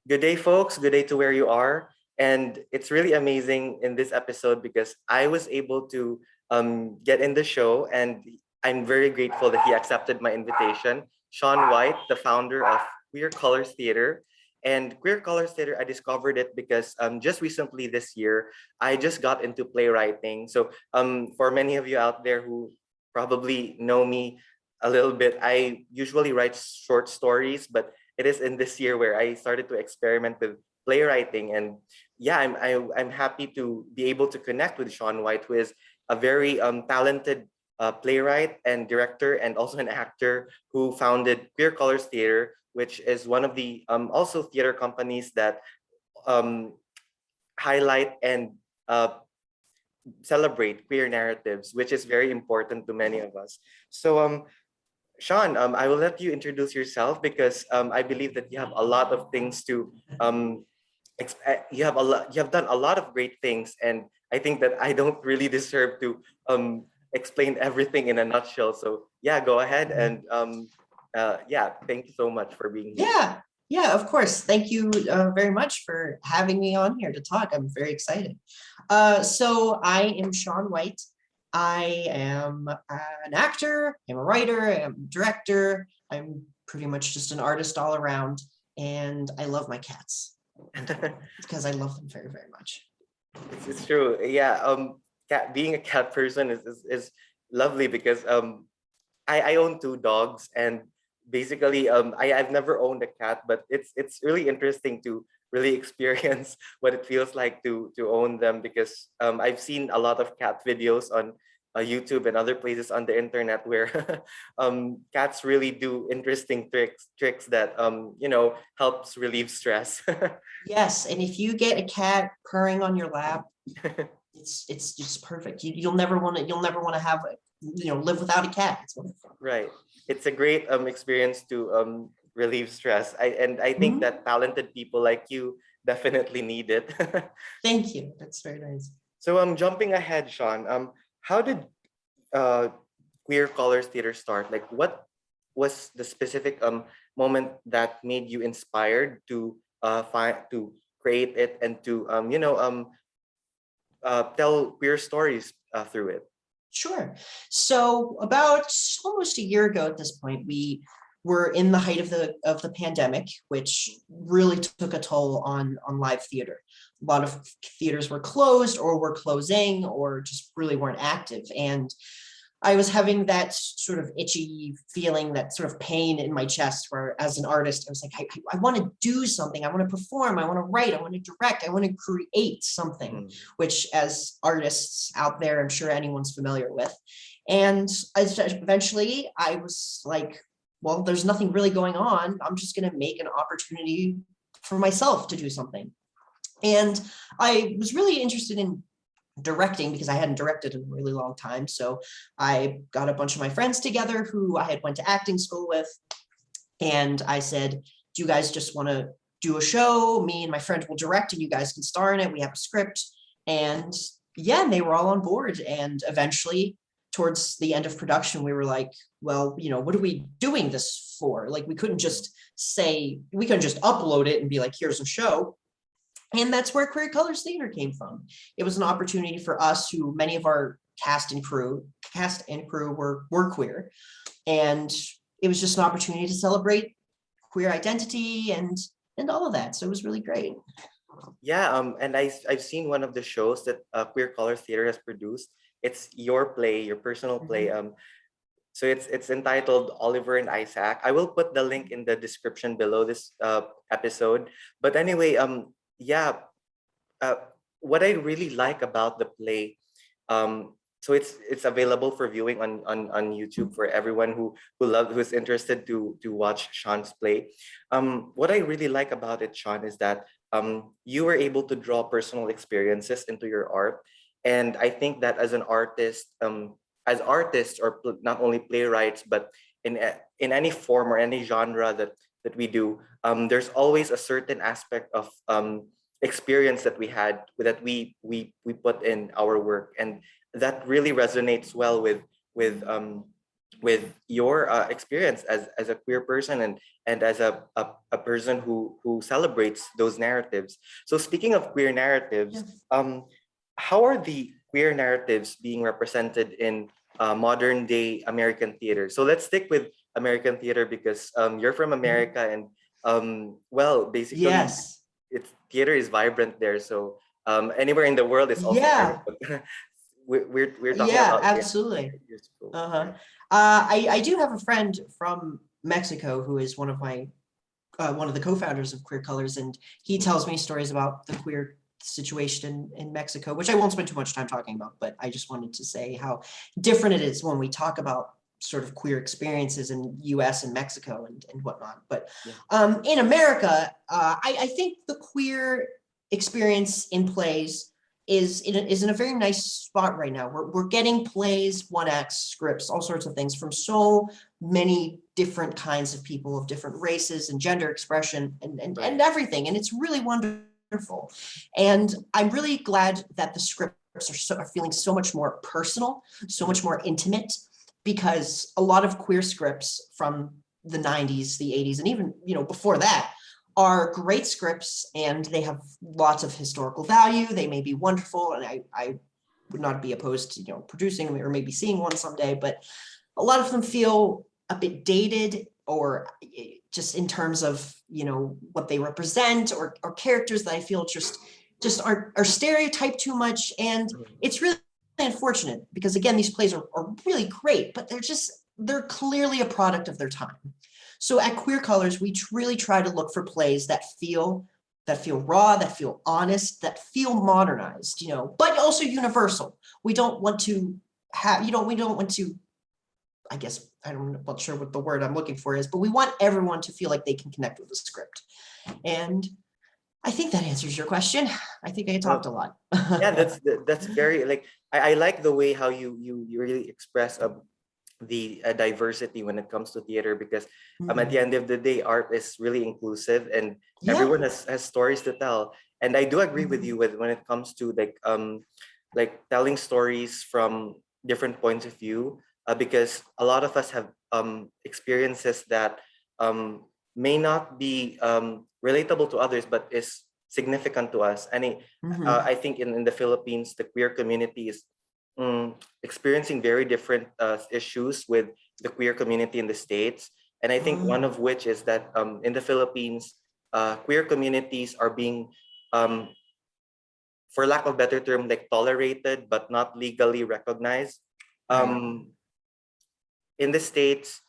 Good day, folks. Good day to where you are. And it's really amazing in this episode because I was able to get in the show, and I'm very grateful that he accepted my invitation. Shawn White, the founder of Queer Colors Theater. And Queer Colors Theater, I discovered it because just recently this year, I just got into playwriting. So for many of you out there who probably know me a little bit, I usually write short stories, but it is in this year where I started to experiment with playwriting, and yeah, I'm happy to be able to connect with Shawn White, who is a very talented playwright and director, and also an actor who founded Queer Colors Theater, which is one of the also theater companies that um, highlight and celebrate queer narratives, which is very important to many of us. So Shawn, I will let you introduce yourself because I believe that you have a lot of things to you have done a lot of great things, and I think that I don't really deserve to explain everything in a nutshell. So yeah, go ahead and yeah, thank you so much for being here. Yeah, yeah, of course. Thank you very much for having me on here to talk. I'm very excited. So I am Shawn White. I am an actor, I'm a writer, I'm a director. I'm pretty much just an artist all around, and I love my cats because I love them very, very much. It's true. Yeah. Being a cat person is lovely because I own two dogs, and basically I've never owned a cat, but it's really interesting to really experience what it feels like to own them, because I've seen a lot of cat videos on YouTube and other places on the internet where cats really do interesting tricks that helps relieve stress. Yes, and if you get a cat purring on your lap, it's just perfect. You'll never want to have live without a cat. It's wonderful. Right. It's a great experience to relieve stress. I think Mhm. that talented people like you definitely need it. Thank you. That's very nice. So jumping ahead, Shawn, how did uh Queer Colors Theater start? Like, what was the specific moment that made you inspired to find to create it and to tell queer stories through it? Sure. So about almost a year ago at this point, we were in the height of the pandemic, which really took a toll on live theater. A lot of theaters were closed or were closing or just really weren't active. And I was having that sort of itchy feeling, that sort of pain in my chest, where as an artist, I was like, I want to do something. I want to perform. I want to write. I want to direct. I want to create something, which as artists out there, I'm sure anyone's familiar with. And eventually I was like, well, there's nothing really going on. I'm just going to make an opportunity for myself to do something. And I was really interested in directing because I hadn't directed in a really long time. So I got a bunch of my friends together who I had went to acting school with. And I said, do you guys just want to do a show? Me and my friend will direct and you guys can star in it. We have a script. And yeah, and they were all on board. And eventually towards the end of production, we were like, well, what are we doing this for? Like, we couldn't just upload it and be like, here's a show. And that's where Queer Colors Theater came from. It was an opportunity for us, who many of our cast and crew were queer. And it was just an opportunity to celebrate queer identity and all of that. So it was really great. Yeah, and I've seen one of the shows that Queer Colors Theater has produced. It's your play, your personal play. So it's entitled Oliver and Isaac. I will put the link in the description below this episode. But anyway, yeah, uh, what I really like about the play, so it's available for viewing on YouTube for everyone who's interested to watch Shawn's play. What I really like about it, Shawn, is that you were able to draw personal experiences into your art, and I think that as an artist, as artists or not only playwrights, but in any form or any genre that we do, there's always a certain aspect of experience that we put in our work, and that really resonates well with your experience as a queer person, and as a person who celebrates those narratives. So speaking of queer narratives, how are the queer narratives being represented in modern day American theater? So let's stick with American theater because you're from America, and well, basically, Yes. it's theater is vibrant there. So anywhere in the world is also vibrant. Yeah. But we're talking Yeah, about absolutely. your school. Uh-huh. I do have a friend from Mexico who is one of the co-founders of Queer Colors, and he tells me stories about the queer situation in Mexico, which I won't spend too much time talking about, but I just wanted to say how different it is when we talk about sort of queer experiences in US and Mexico and whatnot. But Yeah. in America, I think the queer experience in plays is in a very nice spot right now. We're getting plays, one act scripts, all sorts of things from so many different kinds of people of different races and gender expression and Right. everything. And it's really wonderful. And I'm really glad that the scripts are feeling so much more personal, so much more intimate, because a lot of queer scripts from the 90s, the 80s, and even, before that, are great scripts, and they have lots of historical value. They may be wonderful, and I would not be opposed to producing or maybe seeing one someday, but a lot of them feel a bit dated, or just in terms of what they represent, or characters that I feel just are stereotyped too much. And it's really unfortunate, because again, these plays are really great, but they're clearly a product of their time. So at Queer Colors, we really try to look for plays that feel raw, that feel honest, that feel modernized, but also universal. We don't want to have, we don't want to, I guess, I'm not sure what the word I'm looking for is, but we want everyone to feel like they can connect with the script. And I think that answers your question. I think I talked a lot. Yeah, that's very, like, I like the way how you really express the diversity when it comes to theater, because at the end of the day, art is really inclusive, and Yeah. everyone has stories to tell. And I do agree with you with when it comes to like telling stories from different points of view, because a lot of us have experiences that may not be relatable to others, but is significant to us. And I think in the Philippines, the queer community is experiencing very different issues with the queer community in the States. And I think one of which is that in the Philippines, queer communities are being, for lack of a better term, like tolerated, but not legally recognized. Right. In the States,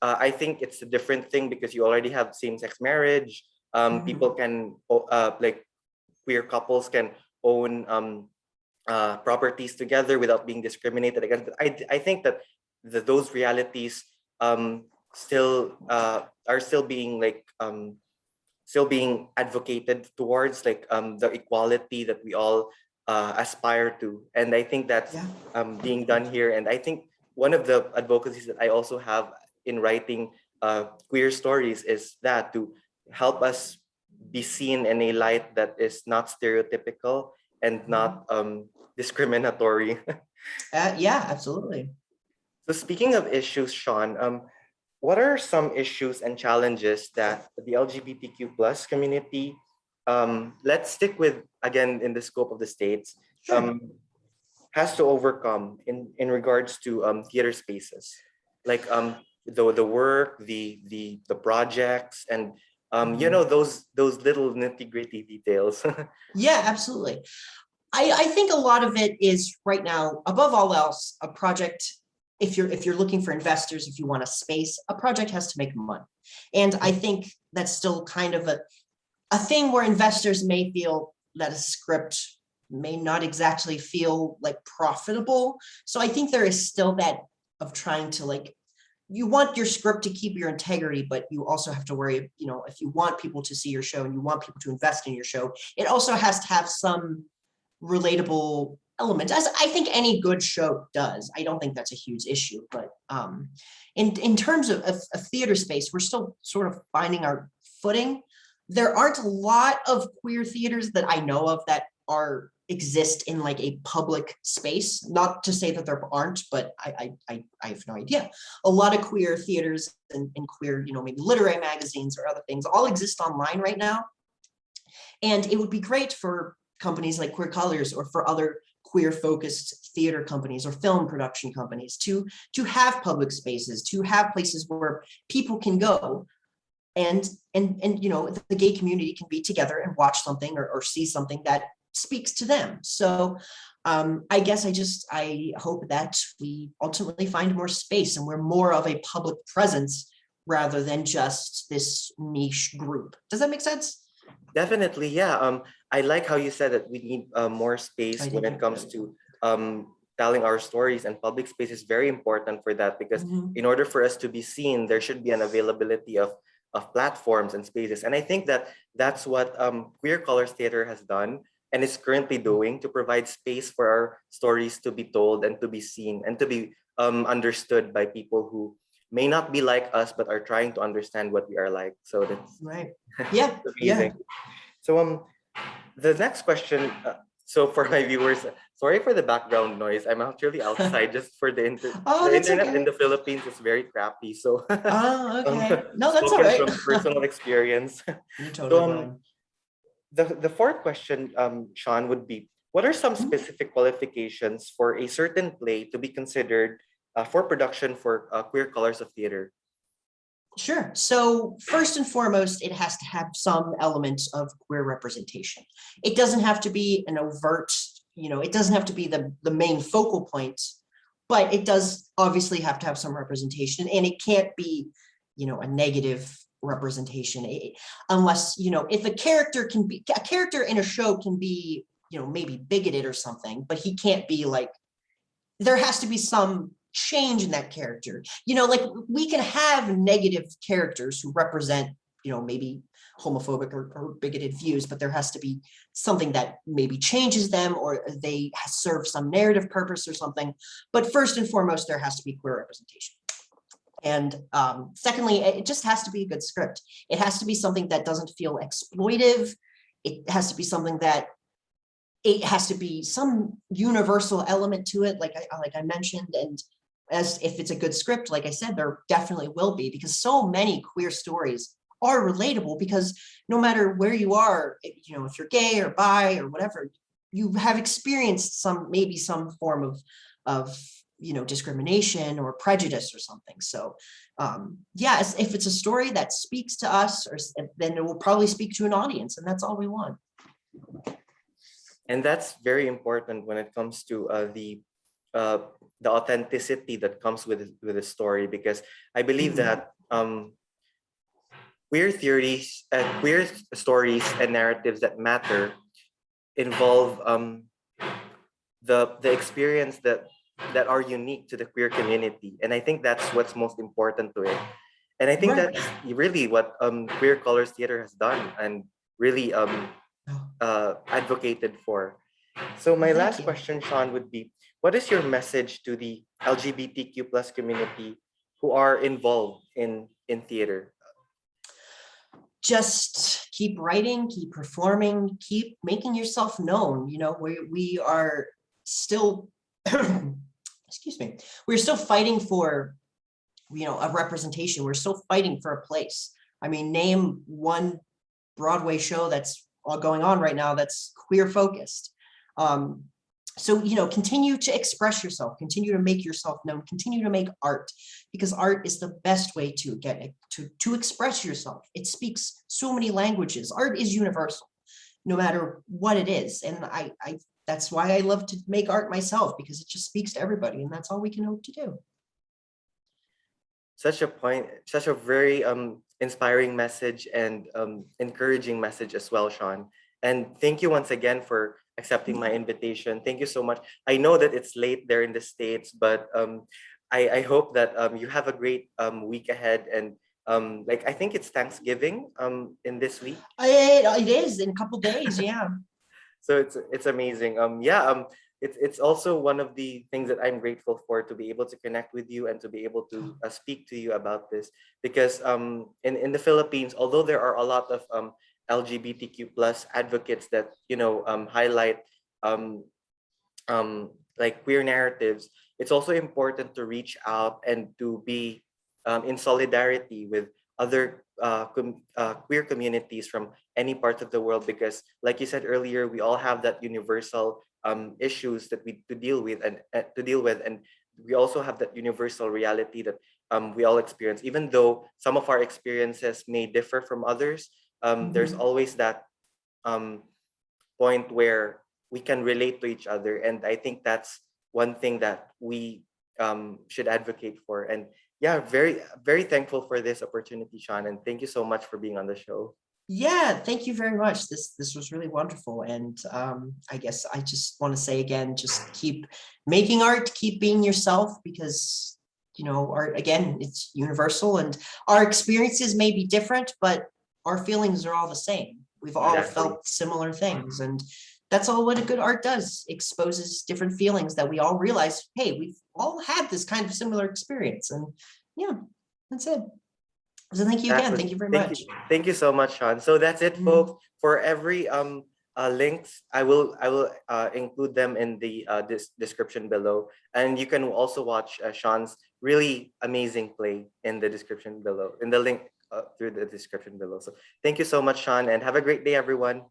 I think it's a different thing because you already have same-sex marriage. People can, like, queer couples can own properties together without being discriminated against. But I think that those realities still are still being still being advocated towards, like the equality that we all aspire to. And I think that's being done here. And I think one of the advocacies that I also have in writing queer stories is that to help us be seen in a light that is not stereotypical and not discriminatory. Yeah, absolutely. So speaking of issues, Sean, what are some issues and challenges that the LGBTQ plus community, let's stick with, again, in the scope of the States, Sure. has to overcome in regards to theater spaces, like the work, the projects, and those little nitty gritty details. Yeah, absolutely. I think a lot of it is right now, above all else, a project. If you're looking for investors, if you want a space, a project has to make money. And I think that's still kind of a thing where investors may feel that a script may not exactly feel like profitable. So I think there is still that of trying to, like, you want your script to keep your integrity, but you also have to worry, if you want people to see your show and you want people to invest in your show, it also has to have some relatable element, as I think any good show does. I don't think that's a huge issue, but in terms of a theater space, we're still sort of finding our footing. There aren't a lot of queer theaters that I know of that are exist in like a public space. Not to say that there aren't, but I have no idea. A lot of queer theaters and queer, maybe literary magazines or other things all exist online right now. And it would be great for companies like Queer Colors or for other queer focused theater companies or film production companies to have public spaces, to have places where people can go and the gay community can be together and watch something or see something that speaks to them. So I guess I hope that we ultimately find more space and we're more of a public presence rather than just this niche group. Does that make sense? Definitely, yeah. I like how you said that we need more space when it comes to telling our stories, and public space is very important for that because Mhm. in order for us to be seen, there should be an availability of platforms and spaces. And I think that that's what Queer Colors Theater has done and is currently doing to provide space for our stories to be told and to be seen and to be understood by people who may not be like us but are trying to understand what we are like. So that's Right. Yeah. amazing. Yeah. So the next question. So for my viewers, sorry for the background noise. I'm actually outside just for Oh, the that's internet in okay. the Philippines is very crappy. So Oh, um, okay. No, that's all spoken right. from personal experience. You're So totally fine. the fourth question, Sean, would be: what are some Mhm. specific qualifications for a certain play to be considered for production for Queer Colors of Theater? Sure. So first and foremost, it has to have some element of queer representation. It doesn't have to be an overt, it doesn't have to be the main focal point, but it does obviously have to have some representation, and it can't be, a negative representation unless, if a character in a show can be, maybe bigoted or something, but he can't be like, there has to be some change in that character. Like we can have negative characters who represent, maybe homophobic or bigoted views, but there has to be something that maybe changes them or they serve some narrative purpose or something. But first and foremost, there has to be queer representation. And secondly, it just has to be a good script. It has to be something that doesn't feel exploitive. It has to be something that it has to be some universal element to it, like I mentioned, and as if it's a good script, like I said, there definitely will be, because so many queer stories are relatable, because no matter where you are, if you're gay or bi or whatever, you have experienced maybe some form of discrimination or prejudice or something. So yes, if it's a story that speaks to us, then it will probably speak to an audience, and that's all we want. And that's very important when it comes to uh, the authenticity that comes with a story, because I believe Mhm. that queer theories, queer stories and narratives that matter involve the experience that are unique to the queer community, and I think that's what's most important to it. And I think Right. that's really what Queer Colors Theater has done and really Oh, advocated for. So my thank last you. question, Sean, would be: what is your message to the LGBTQ plus community who are involved in theater? Just keep writing, keep performing, keep making yourself known. We are still, excuse me, we're still fighting for, a representation. We're still fighting for a place. I mean, name one Broadway show that's all going on right now that's queer focused. Um, so, continue to express yourself, continue to make yourself known, continue to make art, because art is the best way to get it, to express yourself. It speaks so many languages. Art is universal, no matter what it is. And I that's why I love to make art myself, because it just speaks to everybody, and that's all we can hope to do. Such a very inspiring message and encouraging message as well, Sean. And thank you once again for accepting my invitation. Thank you so much. I know that it's late there in the States, but I hope that you have a great week ahead. And like, I think it's Thanksgiving in this week. It is in a couple days, yeah. So it's amazing. It's also one of the things that I'm grateful for, to be able to connect with you and to be able to speak to you about this, because in the Philippines, although there are a lot of LGBTQ plus advocates that highlight um, like queer narratives, it's also important to reach out and to be in solidarity with other queer communities from any part of the world, because like you said earlier, we all have that universal issues that we to deal with and we also have that universal reality that we all experience, even though some of our experiences may differ from others. There's Mhm. always that um, point where we can relate to each other, and I think that's one thing that we should advocate for. And yeah, very thankful for this opportunity, Sean, and thank you so much for being on the show. Yeah, thank you very much. This was really wonderful, and I guess I just want to say again, just keep making art, keep being yourself, because art again, it's universal, and our experiences may be different, but our feelings are all the same. We've all Exactly. felt similar things, and that's all what a good art does. Exposes different feelings that we all realize. Hey, we've all had this kind of similar experience, and yeah, that's it. So thank you again. Exactly. Thank you very Thank you. much. Thank you so much, Sean. So that's it, folks. Mhm. For every links, I will include them in the this description below, and you can also watch Sean's really amazing play in the description below, in the link through the description below. So thank you so much, Sean, and have a great day, everyone.